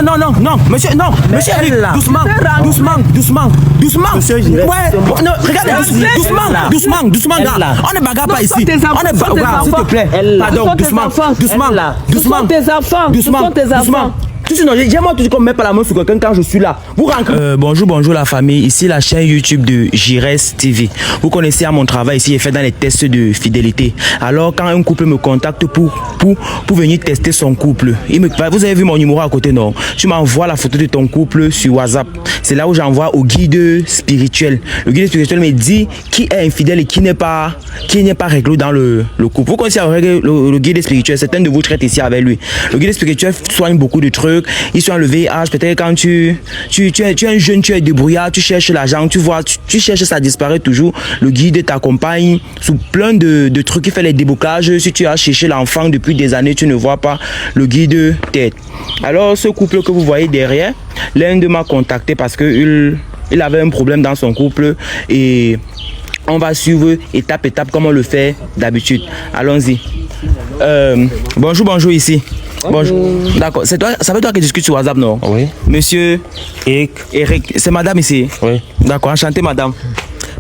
Non, non, non, monsieur, non, monsieur Eric, doucement, doucement. Monsieur Giresse. Ouais, non, regardez, doucement, gars. On ne bagarre pas ici. On ne bagarre, s'il te plaît. Pardon, doucement. Non, j'aime toujours qu'on ne met pas la main sur quelqu'un quand je suis là. Vous rentrez. Bonjour la famille. Ici la chaîne YouTube de Giresse TV. Vous connaissez à mon travail ici, j'ai fait dans les tests de fidélité. Alors quand un couple me contacte pour venir tester son couple, vous avez vu mon numéro à côté, non? Tu m'envoies la photo de ton couple sur WhatsApp. C'est là où j'envoie au guide spirituel. Le guide spirituel me dit qui est infidèle et qui n'est pas réglé dans le couple. Vous connaissez le guide spirituel, certains de vous traitent ici avec lui. Le guide spirituel soigne beaucoup de trucs. Ils sont le VIH, peut-être quand tu es un jeune, tu es débrouillard, tu cherches l'argent, tu vois, tu cherches, ça disparaît toujours. Le guide t'accompagne sous plein de trucs, il fait les débouclages. Si tu as cherché l'enfant depuis des années, tu ne vois pas, le guide t'aide. Alors ce couple que vous voyez derrière, l'un d'eux m'a contacté parce qu'il avait un problème dans son couple et on va suivre étape comme on le fait d'habitude. Allons-y. Bonjour ici. Bonjour. D'accord. C'est toi, ça veut toi qui discute sur WhatsApp, non? Oui. Monsieur Eric. C'est madame ici? Oui. D'accord. Enchanté, madame.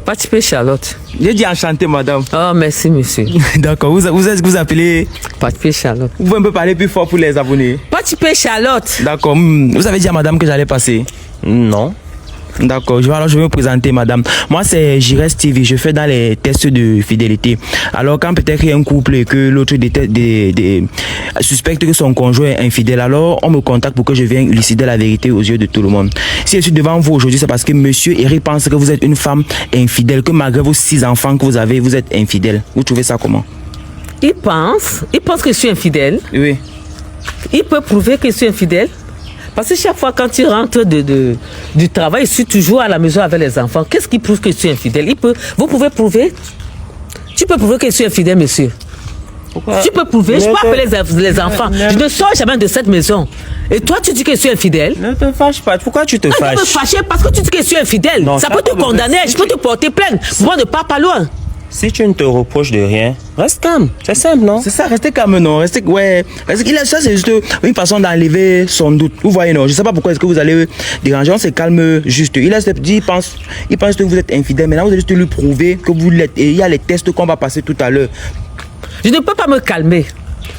Patipé Charlotte. J'ai dit enchanté, madame. Oh, merci, monsieur. D'accord. Vous appelez? Patipé Charlotte. Vous pouvez un peu parler plus fort pour les abonnés? Patipé Charlotte. D'accord. Vous avez dit à madame que j'allais passer? Non. D'accord, alors je vais me présenter, madame. Moi, c'est Giresse TV, je fais dans les tests de fidélité. Alors, quand peut-être il y a un couple et que l'autre suspecte que son conjoint est infidèle, alors on me contacte pour que je vienne élucider la vérité aux yeux de tout le monde. Si je suis devant vous aujourd'hui, c'est parce que monsieur Eric pense que vous êtes une femme infidèle, que malgré vos 6 enfants que vous avez, vous êtes infidèle. Vous trouvez ça comment? Il pense que je suis infidèle. Oui. Il peut prouver que je suis infidèle. Parce que chaque fois quand il rentre du travail, je suis toujours à la maison avec les enfants. Qu'est-ce qui prouve que je suis infidèle? Vous pouvez prouver? Tu peux prouver que je suis infidèle, monsieur? Pourquoi? Tu peux prouver? Je peux appeler les enfants. Je ne sors jamais de cette maison. Et toi, tu dis que je suis infidèle? Ne te fâche pas. Pourquoi tu te fâches? Je me fâcher parce que tu dis que je suis infidèle. Non, ça peut te condamner. Je peux te porter plainte. Moi, ne pars pas loin. Si tu ne te reproches de rien, reste calme. C'est simple, non? C'est ça, restez calme, non? Ça, c'est juste une façon d'enlever son doute. Vous voyez, non? Je ne sais pas pourquoi est-ce que vous allez déranger. On se calme juste. Il pense que vous êtes infidèle. Maintenant, vous allez juste lui prouver que vous l'êtes. Et il y a les tests qu'on va passer tout à l'heure. Je ne peux pas me calmer.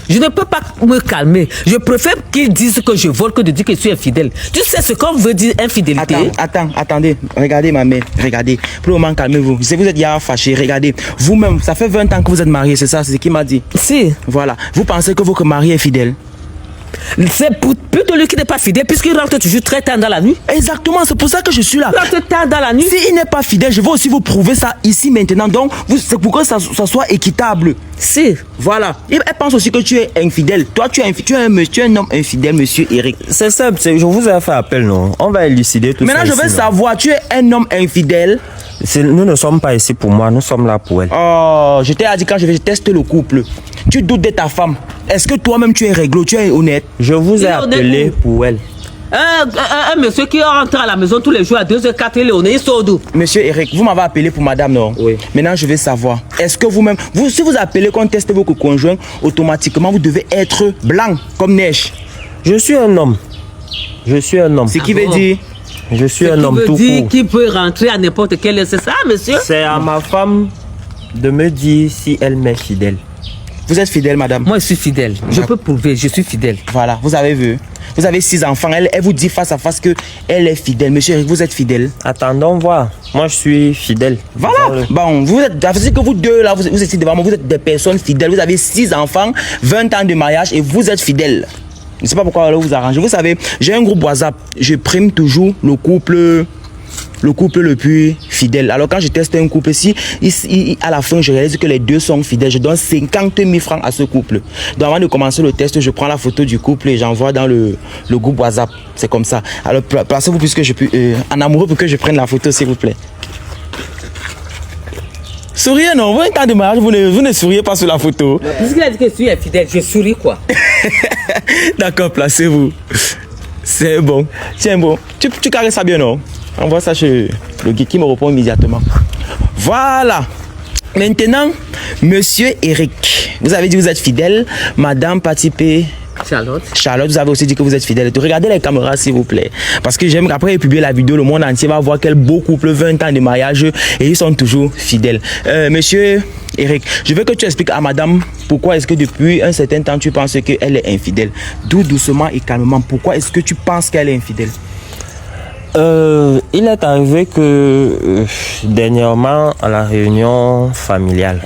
Je préfère qu'ils disent que je vole que de dire que je suis infidèle. Tu sais ce qu'on veut dire infidélité? Attendez. Regardez ma mère. Regardez. Pour le moment, calmez-vous. Si vous êtes déjà fâché, regardez. Vous-même, ça fait 20 ans que vous êtes mariés, c'est ça? C'est ce qu'il m'a dit. Si. Voilà. Vous pensez que votre mari est fidèle? C'est plutôt lui qui n'est pas fidèle puisqu'il rentre toujours très tard dans la nuit. Exactement, c'est pour ça que je suis là. Il rentre tard dans la nuit. S'il n'est pas fidèle, je vais aussi vous prouver ça ici maintenant. Donc, c'est pour que ça soit équitable. Si. Voilà. Elle pense aussi que tu es infidèle. Toi, tu es un homme infidèle, monsieur Eric. C'est simple, je vous ai fait appel, non? On va élucider tout ça. Maintenant, je veux savoir, tu es un homme infidèle? Nous ne sommes pas ici pour moi, nous sommes là pour elle. Oh, je t'ai dit quand je vais tester le couple. Tu doutes de ta femme. Est-ce que toi-même tu es réglo, tu es honnête? Je vous ai appelé pour elle. Un monsieur qui rentre à la maison tous les jours à 2h04, il est honnête, il sort d'où? Monsieur Eric, vous m'avez appelé pour madame, non? Oui. Maintenant, je vais savoir. Est-ce que vous-même, si vous appelez qu'on teste votre conjoint, automatiquement, vous devez être blanc comme neige? Je suis un homme. Ce qui veut dire? Je suis un homme tout court. Qui peut rentrer à n'importe quelle heure, c'est ça, monsieur? C'est à ma femme de me dire si elle m'est fidèle. Vous êtes fidèle, madame? Moi, je suis fidèle. Je peux prouver, je suis fidèle. Voilà, vous avez vu. Vous avez 6 enfants. Elle vous dit face à face qu'elle est fidèle. Monsieur Eric, vous êtes fidèle? Attendons voir. Moi, je suis fidèle. Voilà. Bon, vous êtes, que vous deux, là, vous êtes devant moi, vous êtes des personnes fidèles. Vous avez 6 enfants, 20 ans de mariage et vous êtes fidèle. Je ne sais pas pourquoi vous arrangez. Vous savez, j'ai un groupe WhatsApp. Je prime toujours le couple le plus fidèle. Alors quand je teste un couple, si à la fin je réalise que les deux sont fidèles, je donne 50 000 francs à ce couple. Donc avant de commencer le test, je prends la photo du couple et j'envoie dans le groupe WhatsApp. C'est comme ça. Alors placez-vous puisque je peux en amoureux pour que je prenne la photo, s'il vous plaît. Souriez, non? Vous êtes en temps de mariage, vous ne souriez pas sur la photo. Puisqu'il a dit que je suis infidèle, je souris quoi? D'accord, placez-vous. C'est bon. Tiens, bon. Tu caresses ça bien, non? Envoie ça chez le guide qui me répond immédiatement. Voilà. Maintenant, monsieur Eric, vous avez dit que vous êtes fidèle. Madame Patipé Charlotte. Charlotte, vous avez aussi dit que vous êtes fidèle. Regardez les caméras, s'il vous plaît. Parce que j'aime qu'après publier la vidéo, le monde entier va voir quel beau couple, 20 ans de mariage, et ils sont toujours fidèles. Monsieur Eric, je veux que tu expliques à madame pourquoi est-ce que depuis un certain temps tu penses qu'elle est infidèle. D'où doucement et calmement, pourquoi est-ce que tu penses qu'elle est infidèle? Il est arrivé que dernièrement à la réunion familiale,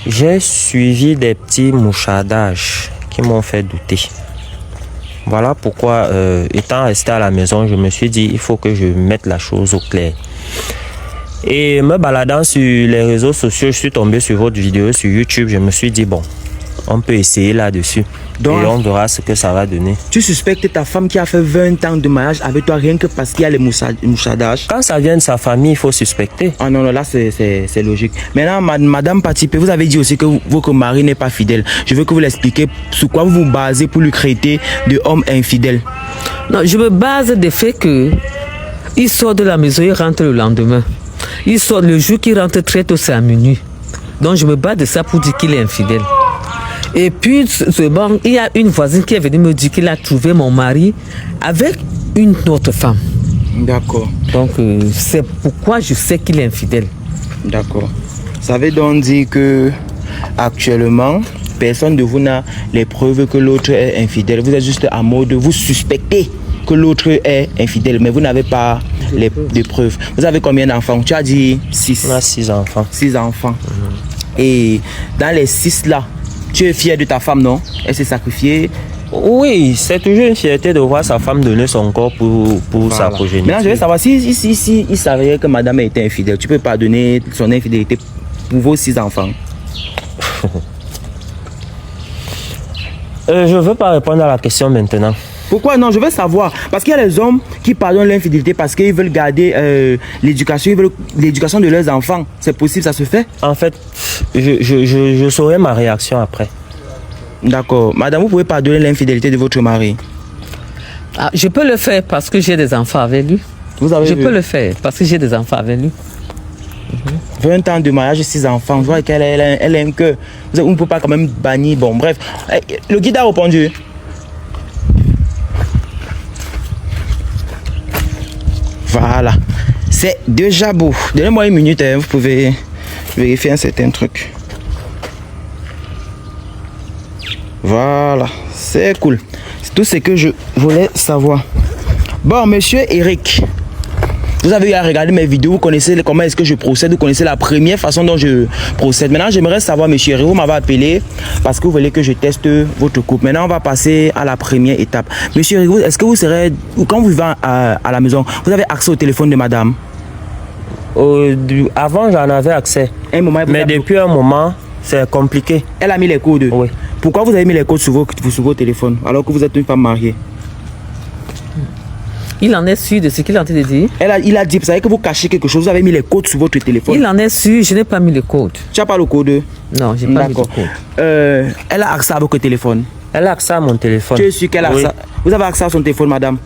j'ai suivi des petits mouchardages qui m'ont fait douter. Voilà pourquoi, étant resté à la maison, je me suis dit il faut que je mette la chose au clair. Et me baladant sur les réseaux sociaux, je suis tombé sur votre vidéo sur YouTube. Je me suis dit bon, on peut essayer là-dessus. Et on verra ce que ça va donner. Tu suspectes ta femme qui a fait 20 ans de mariage avec toi rien que parce qu'il y a les mouchardages? Quand ça vient de sa famille, il faut suspecter. Ah non, non, là c'est logique. Maintenant, madame Patipé, vous avez dit aussi que votre mari n'est pas fidèle. Je veux que vous l'expliquiez sur quoi vous vous basez pour lui traiter de homme infidèle. Non, je me base des faits que il sort de la maison, il rentre le lendemain. Il sort le jour qu'il rentre très tôt, c'est à minuit. Donc je me base de ça pour dire qu'il est infidèle. Et puis, il y a une voisine qui est venue me dire qu'il a trouvé mon mari avec une autre femme. D'accord. Donc, c'est pourquoi je sais qu'il est infidèle. D'accord. Ça veut donc dire que actuellement, personne de vous n'a les preuves que l'autre est infidèle. Vous êtes juste à mode, vous suspectez que l'autre est infidèle, mais vous n'avez pas les preuves. Vous avez combien d'enfants? Tu as dit 6. On a 6 enfants. 6 enfants. Et dans les 6 là, tu es fier de ta femme, non? Elle s'est sacrifiée. Oui, c'est toujours une fierté de voir sa femme donner son corps pour sa progéniture. Maintenant, je veux savoir, si il savait que madame était infidèle, tu peux pas donner son infidélité pour vos 6 enfants? Je ne veux pas répondre à la question maintenant. Pourquoi non? Je veux savoir. Parce qu'il y a les hommes qui pardonnent l'infidélité parce qu'ils veulent garder l'éducation, ils veulent l'éducation de leurs enfants. C'est possible, ça se fait? En fait, je saurai ma réaction après. D'accord. Madame, vous pouvez pardonner l'infidélité de votre mari? Ah, je peux le faire parce que j'ai des enfants avec lui. Vous avez Je peux le faire parce que j'ai des enfants avec lui. 20 ans de mariage, 6 enfants. Je vois qu'elle a un cœur. On ne peut pas quand même bannir. Bon, bref. Le guide a répondu. Voilà. C'est déjà beau. Donnez-moi une minute, vous pouvez vérifier un certain truc. Voilà. C'est cool. C'est tout ce que je voulais savoir. Bon, monsieur Eric, vous avez eu à regarder mes vidéos, vous connaissez comment est-ce que je procède, vous connaissez la première façon dont je procède. Maintenant, j'aimerais savoir, monsieur Eric, vous m'avez appelé parce que vous voulez que je teste votre couple. Maintenant, on va passer à la première étape. Monsieur Eric, est-ce que vous serez, quand vous vivez à la maison, vous avez accès au téléphone de madame? Avant, j'en avais accès. Mais depuis un moment, c'est compliqué. Elle a mis les codes? Oui. Pourquoi vous avez mis les codes sur vos téléphones alors que vous êtes une femme mariée? Il en est sûr de ce qu'il est en train de dire. Il a dit, vous savez que vous cachez quelque chose, vous avez mis les codes sur votre téléphone. Il en est sûr, je n'ai pas mis le code. Tu n'as pas le code? Non, je n'ai pas mis le code. Elle a accès à votre téléphone? Elle a accès à mon téléphone. Tu es sûr qu'elle a accès? Vous avez accès à son téléphone, madame?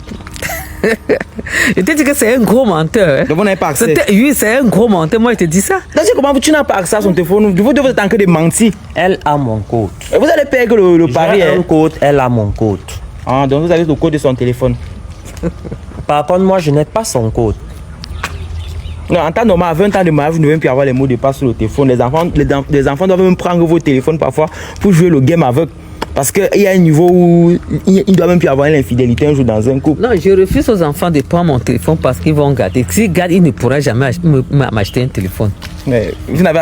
Je te dis que c'est un gros menteur. Hein. Donc vous n'avez pas accès? Oui, c'est un gros menteur. Moi, je te dis ça. Comment tu n'as pas accès à son téléphone? Vous devez être en train de mentir. Elle a mon code. Et vous allez payer que le pari. J'ai un code, elle a mon code. Ah, donc vous avez le code de son téléphone. Par contre, moi, je n'ai pas son code. Non, en temps normal, à 20 ans de mariage, vous ne devez plus avoir les mots de passe sur le téléphone. Les enfants doivent même prendre vos téléphones parfois pour jouer le game avec. Parce qu'il y a un niveau où il ne doit même plus avoir l'infidélité un jour dans un couple. Non, je refuse aux enfants de prendre mon téléphone parce qu'ils vont garder. S'ils gardent, ils ne pourront jamais m'acheter un téléphone. Mais vous n'avez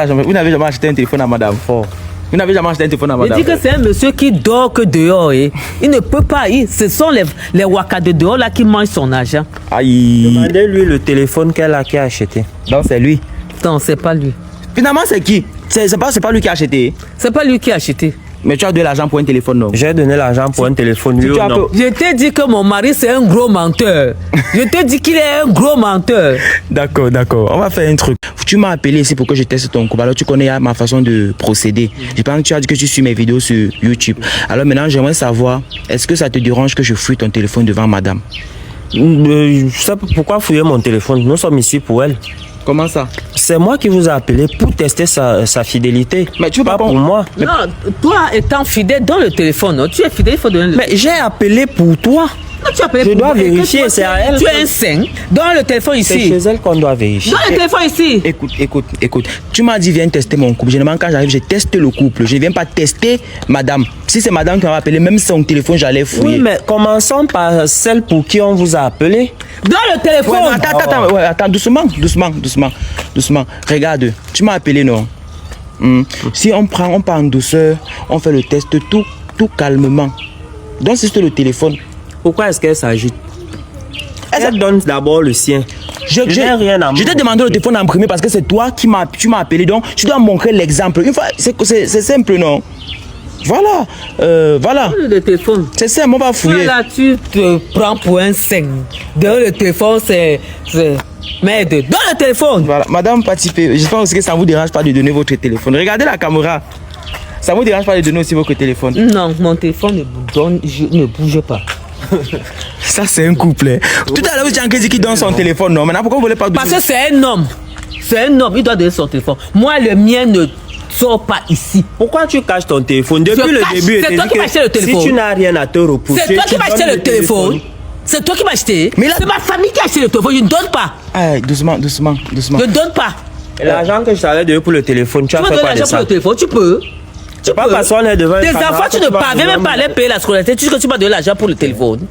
jamais acheté un téléphone à madame Fort. Vous n'avez jamais acheté un téléphone à madame. Je dis que c'est un monsieur qui dort que dehors. Il ne peut pas. Ce sont les wakas de dehors là qui mangent son argent. Aïe. Demandez-lui le téléphone qu'elle a acheté. Donc c'est lui. Non, c'est pas lui. Finalement, c'est qui? C'est pas lui qui a acheté. C'est pas lui qui a acheté. Mais tu as donné l'argent pour un téléphone, non? J'ai donné l'argent pour un téléphone, lui ou non? Je t'ai dit que mon mari, c'est un gros menteur. Je t'ai dit qu'il est un gros menteur. D'accord. On va faire un truc. Tu m'as appelé ici pour que je teste ton couple. Alors tu connais ma façon de procéder. Je pense que tu as dit que tu suis mes vidéos sur YouTube. Alors maintenant, j'aimerais savoir, est-ce que ça te dérange que je fouille ton téléphone devant madame? Je sais pourquoi fouiller mon téléphone. Nous sommes ici pour elle. Comment ça? C'est moi qui vous ai appelé pour tester sa fidélité. Mais tu veux pas pour moi. Non, toi étant fidèle dans le téléphone, non? Tu es fidèle, il faut donner le Mais j'ai appelé pour toi. Non, tu as appelé Je pour dois moi. vérifier, c'est à elle. Tu es un saint. Dans le téléphone C'est ici. chez elle qu'on doit vérifier. Dans le téléphone ici. Écoute. Tu m'as dit viens tester mon couple. Généralement quand j'arrive, je teste le couple. Je ne viens pas tester madame. Si c'est madame qui m'a appelé, même son téléphone, j'allais fouiller. Oui, mais commençons par celle pour qui on vous a appelé. Dans le téléphone. Ouais, attends, doucement. Regarde, tu m'as appelé, non? Si on part en douceur, on fait le test tout calmement. Donc c'est sur le téléphone. Pourquoi est-ce qu'elle s'agite? Elle donne d'abord le sien. Je t'ai demandé le téléphone imprimé parce que c'est toi qui m'as appelé. Donc tu dois montrer l'exemple. Une fois, c'est simple, non? Voilà. Le téléphone. C'est simple, on va fouiller. Là, tu te prends pour un saint. Dans le téléphone, c'est... Merde, dans le téléphone. Voilà, madame Patipé, j'espère aussi que ça ne vous dérange pas de donner votre téléphone. Regardez la caméra. Ça ne vous dérange pas de donner aussi votre téléphone? Non, mon téléphone ne bouge pas. Ça, c'est un couple. Hein. Tout à l'heure, vous avez dit qu'il donne son téléphone, non? Maintenant, pourquoi vous ne voulez pas donner? Parce que c'est un homme. C'est un homme, il doit donner son téléphone. Moi, le mien ne sort pas ici. Pourquoi tu caches ton téléphone? Depuis le début, c'est toi qui m'as acheté le téléphone. Si tu n'as rien à te reprocher, c'est toi qui m'as acheté le téléphone. C'est toi qui m'as acheté. Mais là... C'est ma famille qui a acheté le téléphone. Je ne donne pas. Ah, doucement. Je ne donne pas. L'argent que je t'avais donné pour le téléphone, tu as fait quoi de ça? Pour le téléphone, tu peux. C'est pas parce qu'on est devant tes enfants, tu ne parviens même pas à les payer la scolarité. Tu dis que tu m'as donné l'argent pour le téléphone.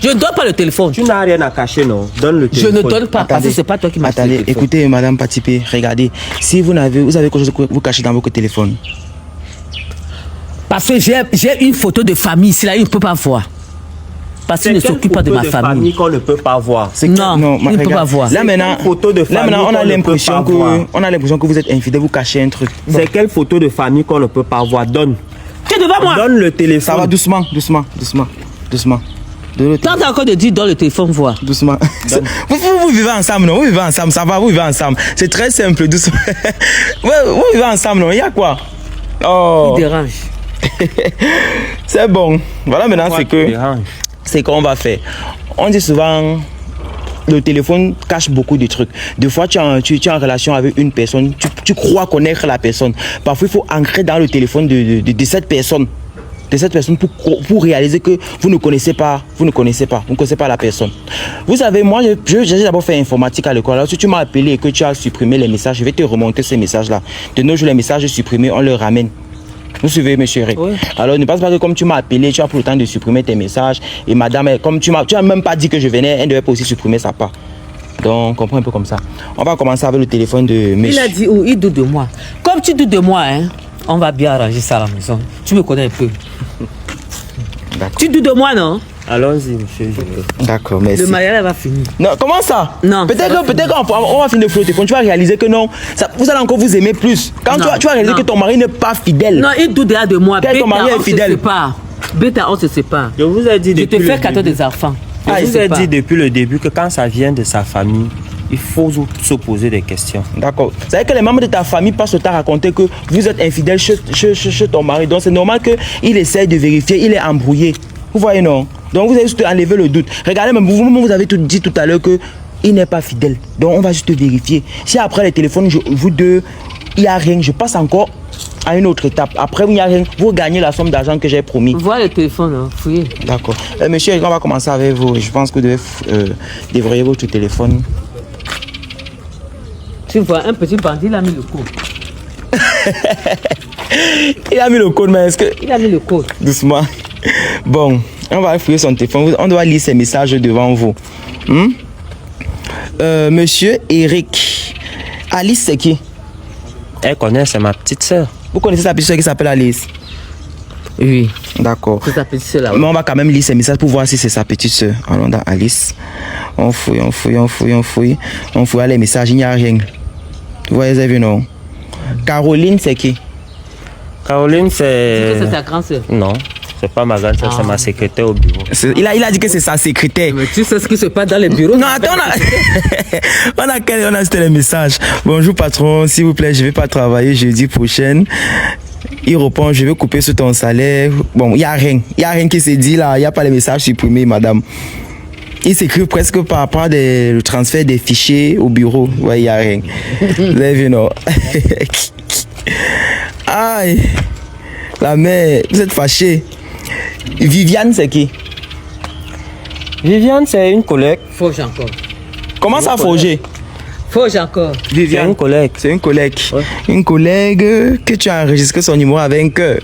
Je ne donne pas le téléphone. Tu n'as rien à cacher, non? Donne le téléphone. Je ne donne pas. Parce que c'est pas toi qui m'as acheté le téléphone. Écoutez, madame Patipé, regardez. Si vous avez quelque chose que vous cachez dans votre téléphone. Parce que j'ai une photo de famille ici, là, il ne peut pas voir. Parce qu'il ne s'occupe pas de ma famille. Qu'on ne peut pas voir. Non, il ne peut pas voir. Là maintenant, on a l'impression que vous êtes infidèle, vous cachez un truc. C'est quelle photo de famille qu'on ne peut pas voir? Donne. Tu es devant moi. Donne le téléphone. Ça va doucement. T'as encore de dire dans le téléphone voir. Doucement. Vous vivez ensemble, non? Vous vivez ensemble, ça va, vous vivez ensemble. C'est très simple, doucement. Vous vivez ensemble, non? Il y a quoi? Oh. Il dérange. C'est bon. Voilà maintenant, c'est qu'on va faire. On dit souvent, le téléphone cache beaucoup de trucs. Des fois, tu es en relation avec une personne, tu crois connaître la personne. Parfois, il faut ancrer dans le téléphone de cette personne. Pour réaliser que vous ne connaissez pas la personne. Vous savez, moi, j'ai d'abord fait informatique à l'école. Alors, si tu m'as appelé et que tu as supprimé les messages, je vais te remonter ces messages-là. De nos jours, les messages supprimés, on les ramène. Vous suivez, monsieur Eric? Oui. Alors, ne pense pas que comme tu m'as appelé, tu as pris le temps de supprimer tes messages. Et madame, comme tu n'as même pas dit que je venais, elle devait pas aussi supprimer sa part. Donc, on comprend un peu comme ça. On va commencer avec le téléphone de monsieur. Il a dit où? Il doute de moi. Comme tu doutes de moi, hein, on va bien arranger ça à la maison. Tu me connais un peu. Tu doutes de moi, non? Allons-y, monsieur. D'accord, merci. Le mariage va finir. Non, comment ça? Non. Peut-être qu'on va finir de flotter. Tu vas réaliser que non, vous allez encore vous aimer plus. Quand tu vas réaliser que ton mari n'est pas fidèle. Non, il doute déjà de moi. Ton mari est fidèle. On se sépare. Je vous ai dit depuis je te fais cadeau des enfants. Je vous ai dit depuis le début que quand ça vient de sa famille, il faut se poser des questions. D'accord. C'est vrai que les membres de ta famille passent le temps à raconter que vous êtes infidèle chez ton mari. Donc c'est normal qu'il essaye de vérifier, il est embrouillé. Vous voyez, non? Donc vous avez juste enlevé le doute. Regardez, même vous avez dit tout à l'heure qu'il n'est pas fidèle. Donc on va juste vérifier. Si après les téléphones, vous deux, il n'y a rien, je passe encore à une autre étape. Après, il n'y a rien, vous gagnez la somme d'argent que j'ai promis. Vois le téléphone, hein, fouillez. D'accord. Monsieur, on va commencer avec vous. Je pense que vous devez déverrouiller votre téléphone. Tu vois, un petit bandit, il a mis le code. Il a mis le code, mais est-ce que... Il a mis le code. Doucement. Bon, on va fouiller son téléphone. On doit lire ces messages devant vous. Monsieur Eric. Alice, c'est qui? Elle connaît, c'est ma petite soeur. Vous connaissez sa petite soeur qui s'appelle Alice? Oui. D'accord. C'est sa petite soeur là. Mais on va quand même lire ces messages pour voir si c'est sa petite soeur. Allons dans Alice. On fouille. On fouille les messages, il n'y a rien. Vous voyez, vous avez vu, non? Caroline, c'est qui? Caroline, c'est... C'est ta grande soeur? Non, c'est pas ma grande soeur, c'est ma secrétaire au bureau. Il a dit que c'est sa secrétaire. Mais tu sais ce qui se passe dans les bureaux? Non, attends, on a cité les messages. Bonjour patron, s'il vous plaît, je ne vais pas travailler jeudi prochain. Il répond, je vais couper sur ton salaire. Bon, il n'y a rien. Il n'y a rien qui se dit là. Il n'y a pas les messages supprimés, madame. Il s'écrit presque par rapport à le transfert des fichiers au bureau. Ouais, il n'y a rien. Vous avez vu, non? Aïe. La mère, vous êtes fâchée. Viviane, c'est qui? Viviane, c'est une collègue. Fauge encore. Comment ça, Fauger? Fauge encore. Viviane, c'est une collègue. C'est une collègue. Ouais. Une collègue que tu as enregistré son numéro avec un cœur.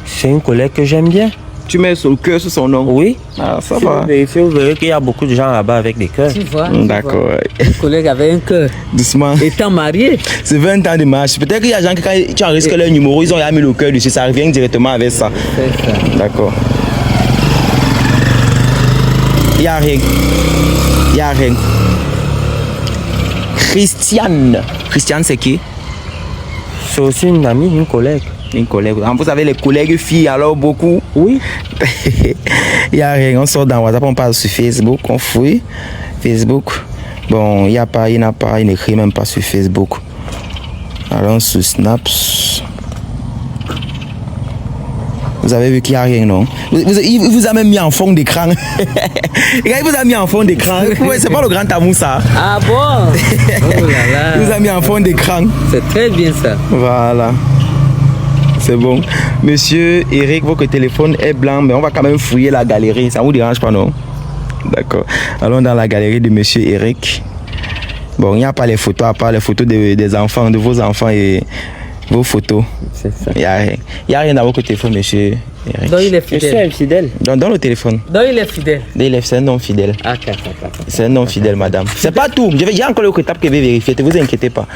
C'est une collègue que j'aime bien. Tu mets son cœur sur son nom? Oui. Ah, ça Si va. vous vérifiez, vous verrez qu'il y a beaucoup de gens là-bas avec des cœurs. Tu vois. D'accord. Ouais. Un collègue avait un cœur. Doucement. Étant marié. C'est 20 ans de marche. Peut-être qu'il y a des gens qui, quand tu enregistres leur numéro, ils ont mis le cœur dessus. Ça revient directement avec ça. C'est ça. D'accord. Il n'y a rien. Il n'y a rien. Christiane. Christiane, c'est qui? C'est aussi une amie, une collègue. Une collègue. Vous avez les collègues filles, alors beaucoup? Oui. Il n'y a rien. On sort dans WhatsApp, on parle sur Facebook, on fouille. Facebook. Bon, il n'y a pas, il n'a pas, il n'écrit même pas sur Facebook. Allons sur Snaps. Vous avez vu qu'il n'y a rien, non? Il vous a même mis en fond d'écran. Il vous a mis en fond d'écran. Ouais, c'est pas le grand amour, ça. Ah bon? Oh là là. Il vous a mis en fond d'écran. C'est très bien ça. Voilà. C'est bon. Monsieur Eric, votre téléphone est blanc, mais on va quand même fouiller la galerie. Ça ne vous dérange pas, non? D'accord. Allons dans la galerie de monsieur Eric. Bon, il n'y a pas les photos, à part les photos des enfants, de vos enfants et vos photos. C'est ça. Il n'y a rien. Il n'y a rien dans votre téléphone, monsieur Eric. Donc il est Je suis fidèle. infidèle. Dans le téléphone. Donc il est fidèle. C'est un nom fidèle. Ah, C'est un nom fidèle, madame. C'est pas tout. J'ai encore le étape que je vais vérifier. Ne vous inquiétez pas.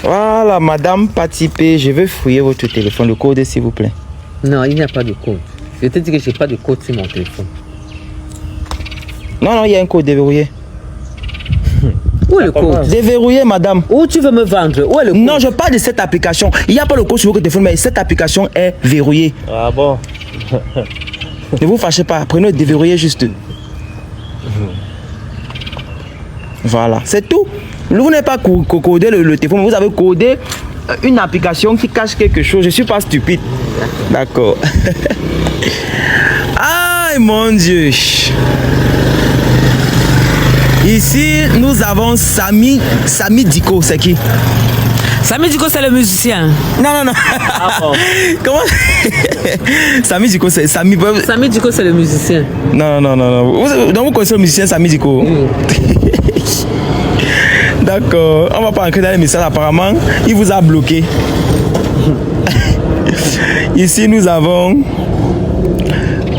Voilà, madame Patipé, je veux fouiller votre téléphone. Le code, s'il vous plaît. Non, il n'y a pas de code. Je te dis que je n'ai pas de code sur mon téléphone. Non, il y a un code déverrouillé. Où est le code? Déverrouillé, madame. Où tu veux me vendre? Où est le code? Non, je parle de cette application. Il n'y a pas le code sur votre téléphone, mais cette application est verrouillée. Ah bon? Ne vous fâchez pas. Prenez le déverrouillé juste. Voilà, c'est tout. Vous n'avez pas codé le téléphone, vous avez codé une application qui cache quelque chose. Je ne suis pas stupide. D'accord. Aïe, mon Dieu. Ici, nous avons Samy Diko. C'est qui? Samy Diko, c'est le musicien. Non. Ah bon? Comment? Samy Diko, c'est Samy. Samy Diko, c'est le musicien. Non. Donc vous connaissez le musicien Samy Diko? D'accord. On va pas entrer dans les messages apparemment. Il vous a bloqué. Ici nous avons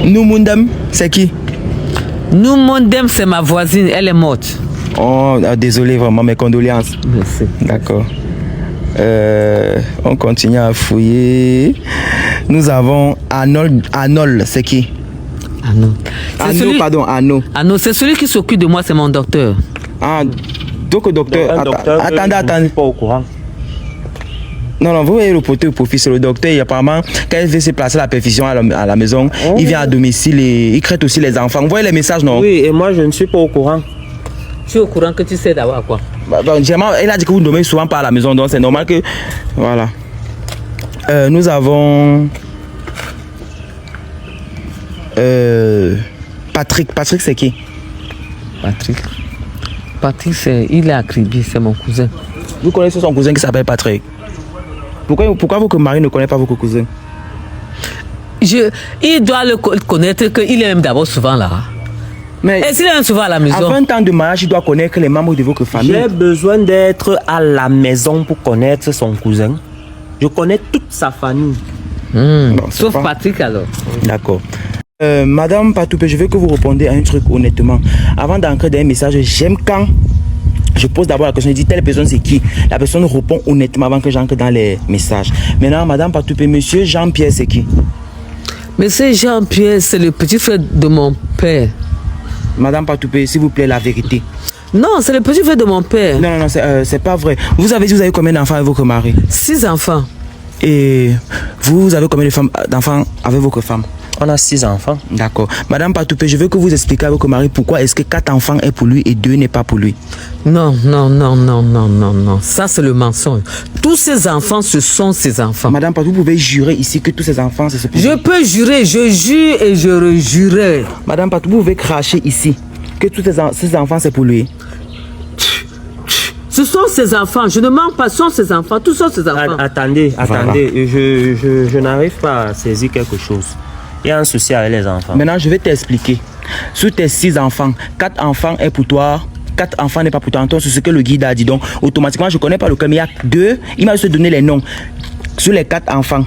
Noumundem. C'est qui? Noumundem, c'est ma voisine. Elle est morte. Oh, désolé vraiment, mes condoléances. Merci. D'accord. On continue à fouiller. Nous avons Arnold, c'est qui? Arnaud. Arnaud, c'est celui qui s'occupe de moi, c'est mon docteur. Ah, donc docteur. Attendez. Pas au courant. Non, vous voyez le poteau profil, c'est le docteur. Et apparemment, quand il veut se placer la perfusion à la maison, il vient à domicile et il crée aussi les enfants. Vous voyez les messages, non? Oui, et moi je ne suis pas au courant. Tu es au courant que tu sais d'avoir quoi? Généralement, il a dit que vous ne dormez souvent pas à la maison, donc c'est normal que. Voilà. Nous avons. Patrick. Patrick, c'est qui? Patrick, il est à Kribi, c'est mon cousin. Vous connaissez son cousin qui s'appelle Patrick? Pourquoi votre mari ne connaît pas votre cousin? Il doit le connaître, qu'il est même d'abord souvent là. Mais est-ce qu'il est souvent à la maison? À 20 ans de mariage, il doit connaître les membres de votre famille. J'ai besoin d'être à la maison pour connaître son cousin. Je connais toute sa famille. Sauf Patrick alors. D'accord. Madame Patoupé, je veux que vous répondiez à un truc honnêtement. Avant d'entrer dans un message, j'aime quand je pose d'abord la question, je dis telle personne c'est qui? La personne répond honnêtement avant que j'entre dans les messages. Maintenant, Madame Patoupé, Monsieur Jean-Pierre c'est qui? Monsieur Jean-Pierre, c'est le petit frère de mon père. Madame Patoupé, s'il vous plaît, la vérité. Non, c'est le petit frère de mon père. Non, c'est pas vrai. Vous avez dit vous avez combien d'enfants avec votre mari? 6 enfants. Et vous avez combien d'enfants avec votre femme? On a 6 enfants. D'accord. Madame Patoupé, je veux que vous expliquiez à votre mari pourquoi est-ce que 4 enfants est pour lui et 2 n'est pas pour lui. Non. Ça, c'est le mensonge. Tous ces enfants, ce sont ses enfants. Madame Patoupé, vous pouvez jurer ici que tous ces enfants, c'est ce pour Je lui. peux jurer, je jure et je rejurerai. Madame Patoupé, vous pouvez cracher ici que tous ces enfants, c'est pour lui. Ce sont ses enfants. Je ne mens pas, ce sont ses enfants. Tous sont ses enfants. Attendez. Je n'arrive pas à saisir quelque chose. Il y a un souci avec les enfants. Maintenant, je vais t'expliquer. Sur tes 6 enfants, 4 enfants est pour toi, 4 enfants n'est pas pour toi. Entonces, c'est ce que le guide a dit. Donc, automatiquement, je ne connais pas le cas, mais il y a 2. Il m'a juste donné les noms. Sur les 4 enfants,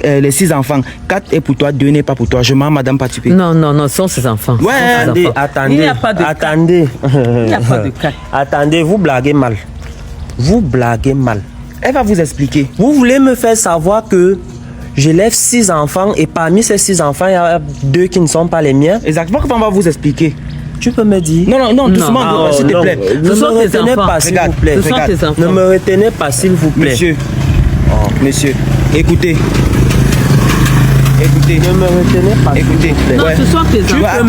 les 6 enfants, 4 est pour toi, 2 n'est pas pour toi. Je mens, Madame Patoupé. Non, ce sont ses enfants. Ouais, Attendez. Il n'y a pas de Attendez. Il n'y a pas de cas. Attendez, vous blaguez mal. Vous blaguez mal. Elle va vous expliquer. Vous voulez me faire savoir que j'élève 6 enfants et parmi ces 6 enfants, il y a 2 qui ne sont pas les miens. Exactement, on va vous expliquer. Tu peux me dire? Non, doucement, s'il te plaît. Ne me retenez pas, s'il vous plaît. Ce sont tes enfants. Ne me retenez pas, s'il vous plaît. Monsieur, écoutez. Ne me retenez pas. Écoutez. Non, ce sont tes enfants.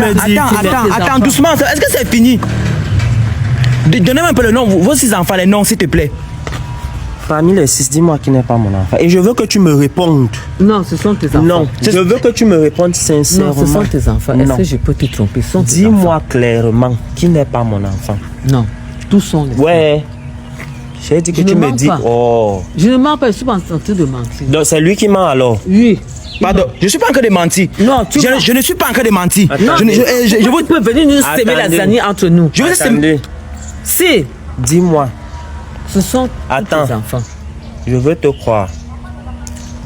Attends, doucement. Est-ce que c'est fini? Donnez-moi un peu le nom, vos 6 enfants, les noms, s'il te plaît. Parmi les 6, dis-moi qui n'est pas mon enfant. Et je veux que tu me répondes. Non, ce sont tes enfants. Non, je veux que tu me répondes sincèrement. Non, ce sont tes enfants. Est-ce que je peux te tromper? Dis-moi clairement qui n'est pas mon enfant. Non, tous sont les enfants. Ouais. J'ai dit que tu me dis. Oh. Je ne mens pas, je suis pas en train de mentir. Donc c'est lui qui ment alors? Oui. Pardon, je ne suis pas en train de mentir. Non, je ne suis pas en train de mentir. Vous pouvez venir nous semer la zanie entre nous. Je veux Attendez. Si. Dis-moi. Ce sont tes enfants. Je veux te croire.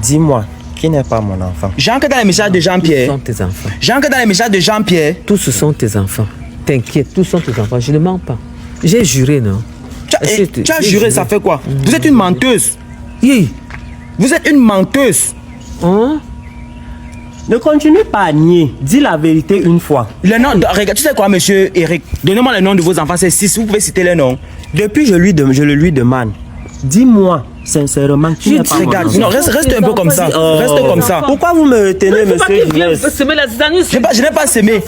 Dis-moi, qui n'est pas mon enfant? J'entre dans les messages de Jean-Pierre. Tous sont tes enfants. J'entre dans les messages de Jean-Pierre. Tous ce sont tes enfants. T'inquiète, tous sont tes enfants. Je ne mens pas. J'ai juré, non? Tu as juré, ça fait quoi? Vous êtes une menteuse. Oui. Vous êtes une menteuse. Hein? Ne continue pas à nier. Dis la vérité une fois. Le nom, regarde, tu sais quoi, monsieur Eric? Donnez-moi le nom de vos enfants, c'est 6. Vous pouvez citer les noms. Depuis, je le lui demande. Dis-moi sincèrement qui n'est pas mon enfant. Non, reste un peu comme ça. Reste comme ça. Pourquoi vous me retenez, monsieur? Je n'ai pas semé.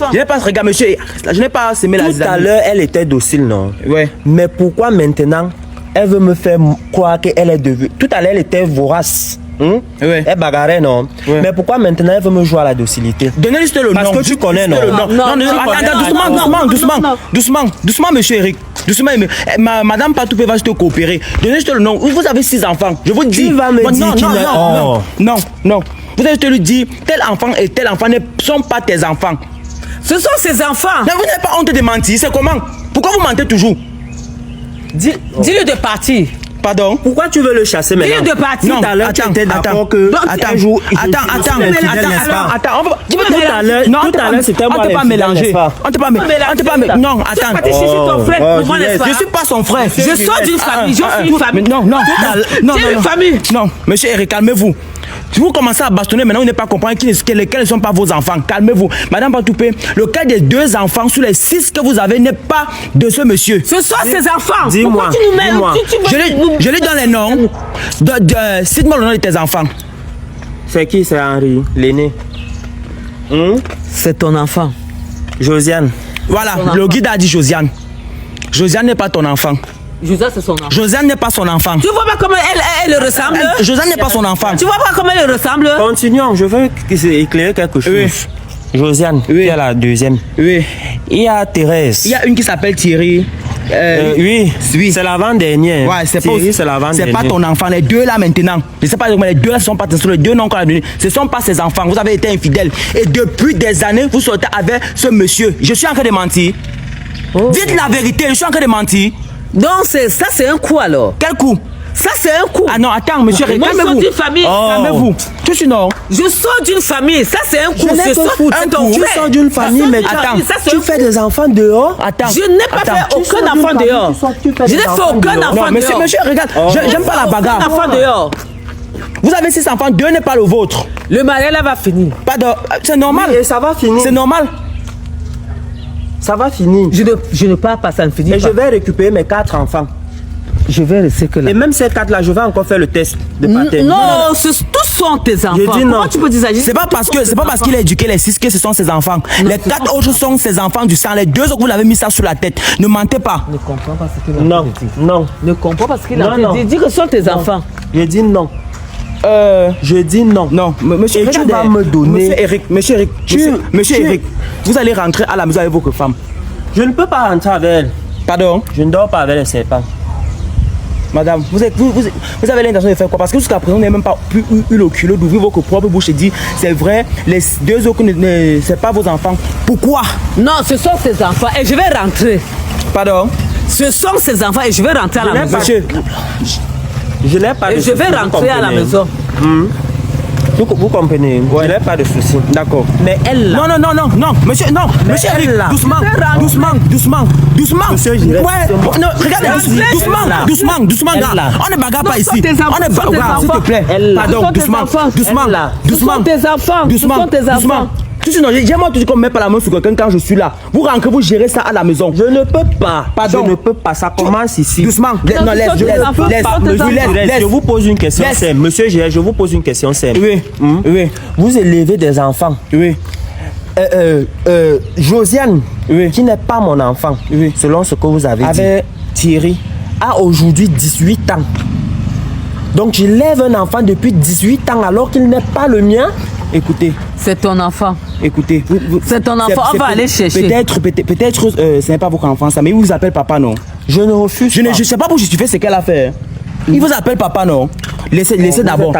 Regarde, monsieur. Je n'ai pas semé la zizanie. Tout à l'heure, elle était docile, non? Ouais. Mais pourquoi maintenant, elle veut me faire croire qu'elle est devenue... Tout à l'heure, elle était vorace. Ouais. Elle bagarrait, non? Ouais. Mais pourquoi maintenant elle veut me jouer à la docilité? Donnez juste le nom. Parce que tu connais, non? Doucement, monsieur Eric. Doucement, madame Patoupé va juste te coopérer. Donnez juste le nom. Vous avez 6 enfants. Je vous dis. Tu vas me dire qu'il est... Non. Vous allez te lui dire, tel enfant et tel enfant ne sont pas tes enfants. Ce sont ses enfants. Mais vous n'avez pas honte de mentir. C'est comment? Pourquoi vous mentez toujours? Dis-le de partir. Pardon? Pourquoi tu veux le chasser maintenant? Dis-le de partir. Tout à l'heure, tu étais d'accord que... Attends, tout à l'heure, c'était moi. On ne peut pas mélanger. On ne peut pas mélanger. Non, attends. Je suis pas son frère. Je sors d'une famille. Je suis une famille. Non. Non, monsieur Eric, calmez-vous. Si vous commencez à bastonner maintenant, vous n'êtes pas comprendre quels ne sont pas vos enfants. Calmez-vous. Madame Patoupé, le cas des 2 enfants sur les 6 que vous avez n'est pas de ce monsieur. Ce sont ses enfants. Dis-moi. Je lui donne les noms. Cite-moi le nom de tes enfants. C'est qui? C'est Henri, l'aîné. C'est ton enfant. Josiane. Voilà, le guide a dit Josiane. Josiane n'est pas ton enfant. Josiane, c'est son enfant. Josiane n'est pas son enfant. Tu vois pas comment elle ressemble? Josiane n'est pas son enfant. Tu vois pas comment elle ressemble? Continuons, je veux éclairer quelque chose. Oui. Josiane, qui est la deuxième. Oui. Il y a Thérèse. Il y a une qui s'appelle Thierry. Oui. C'est l'avant-dernière. Ouais, c'est l'avant-dernière. C'est pas ton enfant. Les 2 là maintenant. Je sais pas, mais les 2 là ne sont pas tes enfants. Les 2 noms qu'on a donnés. Ce ne sont pas ses enfants. Vous avez été infidèle. Et depuis des années, vous sortez avec ce monsieur. Je suis en train de mentir. Dites la vérité, je suis en train de mentir. Donc ça c'est un coup alors. Quel coup? Ça c'est un coup. Ah non, attends, monsieur, calmez-vous. Je sors d'une famille. Calmez-vous. Tu suis non. Je sors d'une famille. Ça c'est un coup. Tu sors d'une famille, mais tu fais des enfants dehors. Attends. Je n'ai pas fait aucun enfant dehors. Je n'ai fait aucun enfant dehors. Monsieur, regarde, j'aime pas la bagarre. Aucun enfant dehors. Vous avez 6 enfants, 2 n'est pas le vôtre. Le mariage là va finir. Pardon, c'est normal. Et ça va finir. C'est normal. Ça va finir. Je ne pars pas, ça ne finit pas. Et je vais récupérer mes 4 enfants. Je vais rester que là. Et même ces 4 là, je vais encore faire le test de paternité. Non, tous sont tes enfants. Je dis non. Comment tu peux dire ça? C'est pas parce qu'il a éduqué les 6 que ce sont ses enfants. Les 4 autres sont ses enfants du sang. Les 2 autres, vous l'avez mis ça sur la tête. Ne mentez pas. Ne comprends pas ce qu'il a dit. Non. Ne comprends pas ce qu'il a dit. Dis que ce sont tes enfants. Je dis non. Je dis non. Non, monsieur, et tu vas me donner. Monsieur Eric, vous allez rentrer à la maison avec votre femme. Je ne peux pas rentrer avec elle. Pardon? Je ne dors pas avec les serpents. Madame, vous avez l'intention de faire quoi? Parce que jusqu'à présent, vous n'avez même pas eu le culot d'ouvrir votre propre bouche et dire c'est vrai, les 2 autres, c'est pas vos enfants. Pourquoi? Non, ce sont ses enfants et je vais rentrer. Pardon? Ce sont ses enfants et je vais rentrer à la maison. Monsieur, je n'ai pas de soucis. Et je vais rentrer à la maison. Vous comprenez? Je n'ai pas de soucis. D'accord. Mais elle là. Non, monsieur, non. Monsieur Eric, doucement. Monsieur Giresse. Ouais, non, regardez, doucement, gars. On ne bagarre pas ici. On ne bagarre, s'il te plaît. Pardon, doucement. Ce sont tes enfants. J'ai-moi toujours qu'on met pas la main sur quelqu'un quand je suis là. Vous rentrez, vous gérez ça à la maison. Je ne peux pas. Pardon. Je ne peux pas. Ça commence ici. Doucement. Non, laisse. Je vous pose une question simple. Monsieur Giresse, je vous pose une question simple. Oui. Vous élevez des enfants. Oui. Josiane, qui n'est pas mon enfant, selon ce que vous avez dit, Thierry, a aujourd'hui 18 ans. Donc j'élève un enfant depuis 18 ans alors qu'il n'est pas le mien. Écoutez. C'est ton enfant. Écoutez. C'est ton enfant, on va aller chercher. Peut-être ce n'est pas votre enfant, ça, mais il vous appelle papa, non? Je ne refuse pas. Je ne sais pas pour justifier ce qu'elle a fait. Il vous appelle papa, non? Laissez d'abord.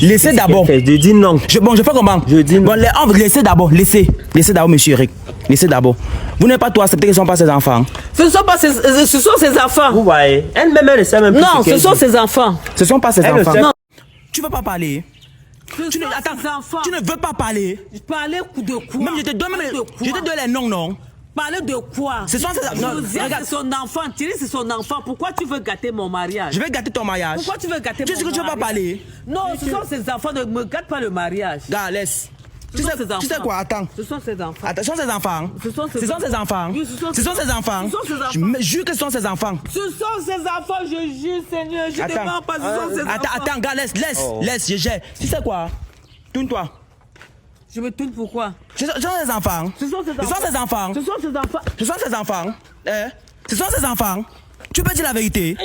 Laissez d'abord. Je dis non. Bon, je fais comment? Je dis non. Bon, laissez d'abord. Laissez d'abord, monsieur Eric. Laissez d'abord. Vous n'avez pas tout accepté que ce ne sont pas ses enfants. Ce sont ses enfants. Vous voyez? Elle-même, elle ne sait même plus. Non, ce sont ses enfants. Ce ne sont pas ses enfants. Non. Tu ne veux pas parler? Tu ne veux pas parler? Parler de quoi? Même je te donne les noms, non? Parler de quoi? Ce sont ses enfants. C'est son enfant. Thierry, c'est son enfant. Pourquoi tu veux gâter mon mariage? Je vais gâter ton mariage. Pourquoi tu veux gâter mon mariage? Tu sais que tu ne veux pas parler? Non, ce sont ses enfants. Ne me gâte pas le mariage. Gars, laisse. Tu sais quoi? Attends. Ce sont ses enfants. Attends, ce sont ses enfants. Ce sont ses enfants. Oui, ce sont ses enfants. Je jure que ce sont ses enfants. Ce sont ses enfants, je jure, Seigneur. Je ne demande pas, ce sont ses enfants. Attends, gars, laisse, je gère. Tu sais quoi? Tourne-toi. Je me tourne pourquoi? Ce sont ses enfants. Ce sont ses enfants. Ce sont ses enfants. Ce sont ses enfants. Ce sont ses enfants. Tu peux dire la vérité?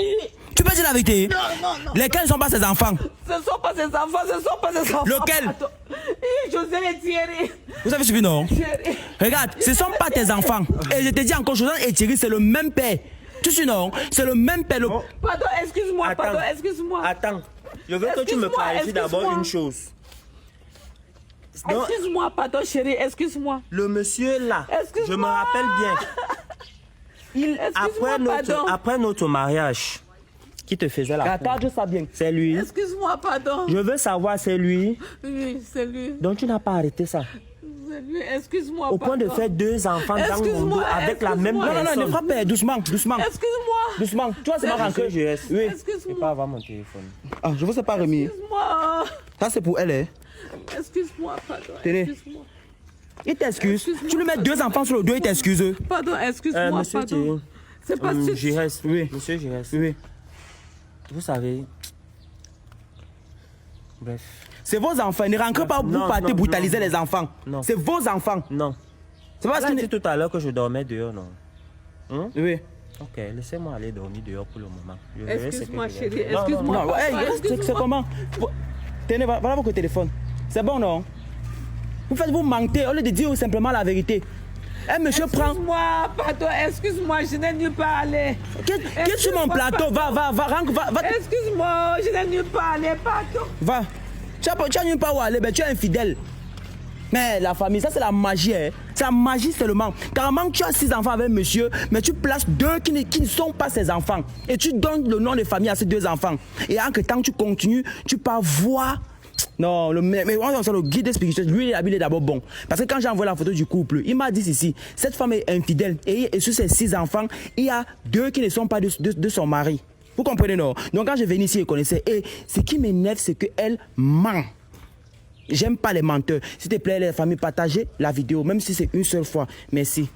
Tu peux dire la vérité? Non. Lesquels ne sont pas ses enfants? Ce ne sont pas ses enfants. Lequel? José et Thierry. Vous avez suivi, non? Thierry. Regarde, ce ne sont pas tes enfants. Et je te dis encore, José et Thierry, c'est le même père. Tu sais, non? C'est le même père. Pardon, excuse-moi. Attends. Je veux que tu me clarifies d'abord une chose. Excuse-moi, pardon chérie, excuse-moi. Le monsieur là, je me rappelle bien. Après notre mariage, qui te faisait la Attends, ça bien. C'est lui. Excuse-moi, pardon. Je veux savoir, c'est lui. Oui, c'est lui. Donc tu n'as pas arrêté ça. C'est lui, excuse-moi. Au point de faire 2 enfants dans le monde avec la même personne. Non, ne frappe pas, doucement. Excuse-moi. Tu vois, c'est marrant que je reste. Oui. Excuse-moi. Pas avoir mon téléphone. Ah, je vous ai pas remis. Excuse-moi. Ça, c'est pour elle, hein. Excuse-moi, pardon. Tenez. Excuse-moi. Il t'excuse. Tu lui mets 2 enfants sur le dos, il t'excuse. Pardon, excuse-moi, monsieur pardon. C'est pas Giresse. Oui. Monsieur Giresse. Oui. Vous savez. Bref. C'est vos enfants. Ne rentrez pas, vous partez brutaliser les enfants. Non. C'est vos enfants. Non. C'est parce que dit tout à l'heure que je dormais dehors, non? Oui. Ok, laissez-moi aller dormir dehors pour le moment. Excuse-moi, chérie. Excuse-moi. Non, c'est comment? Tenez, voilà votre téléphone. C'est bon, non? Vous mentez au lieu de dire simplement la vérité. Monsieur prend. Excuse-moi, pardon, excuse-moi, je n'ai nulle part aller. Qu'est-ce sur mon plateau? Va. Excuse-moi, je n'ai nulle part aller, pardon. Va. Tu n'as nulle part où aller, mais tu es infidèle. Mais la famille, ça c'est la magie, hein. C'est la magie seulement. Carrément, tu as 6 enfants avec monsieur, mais tu places 2 qui ne sont pas ses enfants. Et tu donnes le nom de famille à ces 2 enfants. Et en tant que tu continues, tu pars voir. Non, mais le guide spirituel, lui, il est d'abord bon. Parce que quand j'ai envoyé la photo du couple, il m'a dit ici, cette femme est infidèle. Et sur ses 6 enfants, il y a 2 qui ne sont pas de son mari. Vous comprenez, non? Donc quand je venais ici, il connaissait. Et ce qui m'énerve, c'est qu'elle ment. J'aime pas les menteurs. S'il te plaît, les familles, partagez la vidéo, même si c'est une seule fois. Merci.